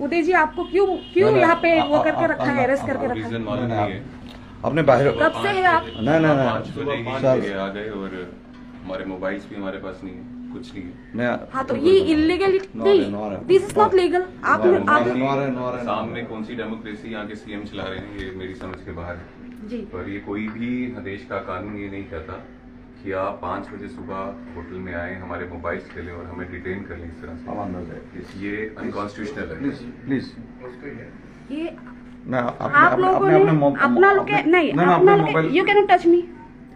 उदय जी आपको क्यों यहाँ पे वो करके रखा है, अरेस्ट करके रखा रीजन है? मालूम नहीं है। आपने बाहर कब से है आप? नहीं 5 बजे ही आ गए और हमारे मोबाइल्स भी हमारे पास नहीं है, कुछ नहीं है। मैं हाँ तो ये इलीगल नहीं, दिस इज नॉट लीगल। आप सामने कौन सी डेमोक्रेसी यहाँ के सीएम चला रहे हैं, ये मेरी समझ के बाहर है जी। पर ये कोई भी देश का कानून ये नहीं कहता कि आप 5 बजे सुबह होटल में आए, हमारे मोबाइल्स ले लें और हमें डिटेन कर लें इस तरह से। ये अनकॉन्स्टिट्यूशनल है। प्लीज ये मैं आप लोगों ने अपना लोग नहीं, अपना लोग you can not touch me.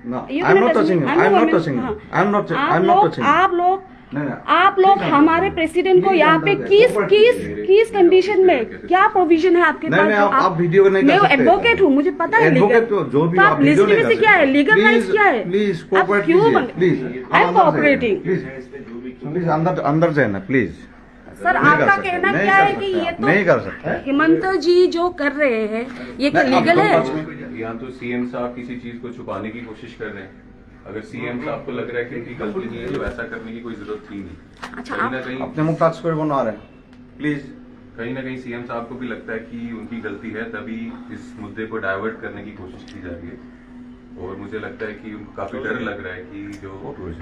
I am not touching you, I am not touching you, I am not touching. आप लोग हमारे प्रेसिडेंट को यहाँ पे किस कंडीशन में क्या प्रोविजन है आपके पास? आप वीडियो नहीं कर सकते। मैं एडवोकेट हूँ, मुझे पता है एडवोकेट को जो भी आप वीडियो नहीं कर सकते। क्या है, लीगल राइट्स क्या है? प्लीज कोऑपरेट कीजिए, please I am cooperating. Please अंदर जाए ना प्लीज। सर आपका कहना क्या है कि ये तो नहीं कर सकते। हेमंत जी जो कर रहे हैं ये क्या लीगल है? यहाँ तो सीएम साहब किसी चीज को छुपाने की कोशिश कर रहे हैं। अगर सीएम साहब को लग रहा है कि उनकी गलती नहीं है तो ऐसा करने की कोई जरूरत थी नहीं। अच्छा, कहीं ना कहीं अपने मुख टच कर बना रहे प्लीज। कहीं ना कहीं सीएम साहब को भी लगता है कि उनकी गलती है, तभी इस मुद्दे को डाइवर्ट करने की कोशिश की जा रही है। और मुझे लगता है कि उनको काफी डर लग रहा है कि जो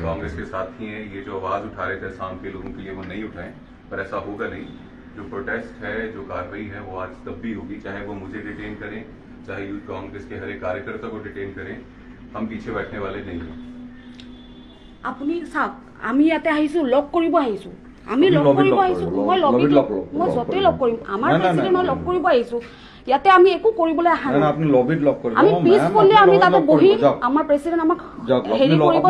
कांग्रेस के साथी हैं, ये जो आवाज उठा रहे थे शाम के लोगों के लिए, वो नहीं उठाएं। पर ऐसा होगा नहीं। जो प्रोटेस्ट है, जो कार्रवाई है, वो आज तब भी होगी, चाहे वो मुझे डिटेन करें, चाहे यूथ कांग्रेस के हर एक कार्यकर्ता को डिटेन करें। हम पीछे बैठने वाले नहीं हैं। আপুনি চাওক, আমি ইয়াতে আহিছো লক কৰিব আহিছো, আমি লক কৰিব আহিছো। মই য'তে লক কৰিম, আমাৰ প্ৰেচিডেণ্ট মই লক কৰিব আহিছো। ইয়াতে আমি একো কৰিবলৈ অহা নাই। আপনি লবিত লক কৰিব। আমি পিছফুলি আমি তাতে বহি আমাৰ প্ৰেচিডেণ্ট আমাক হেৰি কৰিব,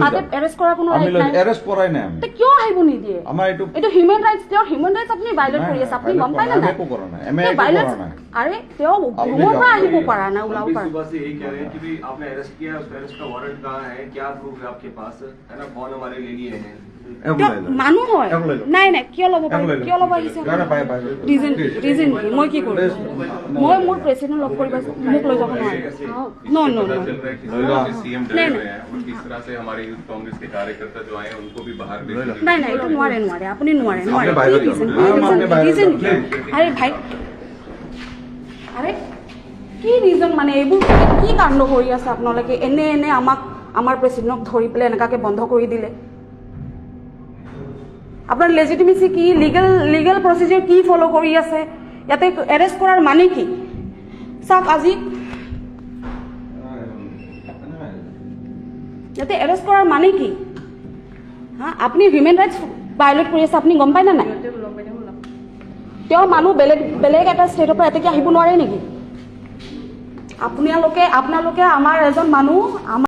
তাতে এৰেষ্ট কৰাৰ কোনো ৰাইট নাই। এৰেষ্ট কৰাই নাই আমি। কিয় আহিব নিদিয়ে? আমাৰ এইটো হিউমেন ৰাইটছ, তেওঁৰ হিউমেন ৰাইটছ আপুনি ভাইলেট কৰি আছে, আপুনি গম পায় নে নাই? একো কৰা নাই, আমি একো কৰা নাই। আৰে তেওঁ ৰুমৰ পৰা আহিব পৰা নাই, ওলাব পৰা নাই। सुबह से यही कह रहे हैं कि भी आपने अरेस्ट किया, उस अरेस्ट का वारंट कहाँ है, क्या प्रूफ है आपके पास, है ना, कौन हमारे ले लिए हैं? মানুহ হয় নাই নাই, কিয় ল'ব পাৰিম, কিয় ল'ব আহিছে? ৰিজন কি? মই কি কৰিম? মই মোৰ প্ৰেচিডেণ্ট লগ কৰিব আহিছো, মোক লৈ যাব নোৱাৰে। सीएम डरे हुए हैं और किस तरह से हमारे यूथ कांग्रेस के कार्यकर्ता जो आए उनको भी बाहर নাই নাই, এইটো নোৱাৰে আপুনি নোৱাৰে। আৰে ভাই, আৰে কি ৰিজন মানে এইবোৰ কি কাণ্ড কৰি আছে আপোনালোকে? এনে আমাক আমাৰ প্ৰেচিডেণ্টক ধৰি পেলাই এনেকাকে বন্ধ কৰি দিলে। আপোনাৰ লেজিটিমেচি কি, লিগেল প্ৰচিডিউৰ কি ফ'ল' কৰি আছে? ইয়াতে এৰেষ্ট কৰাৰ মানে কি? চাওক, আজি ইয়াতে এৰেষ্ট কৰাৰ মানে কি? হা, আপুনি হিউমেন ৰাইটছ ভাইলেট কৰি আছে, আপুনি গম পায় নে নাই? তেওঁৰ মানুহ বেলেগ এটা ষ্টেটৰ পৰা এতেকে আহিব নোৱাৰে নেকি? আপোনালোকে আমাৰ এজন মানুহ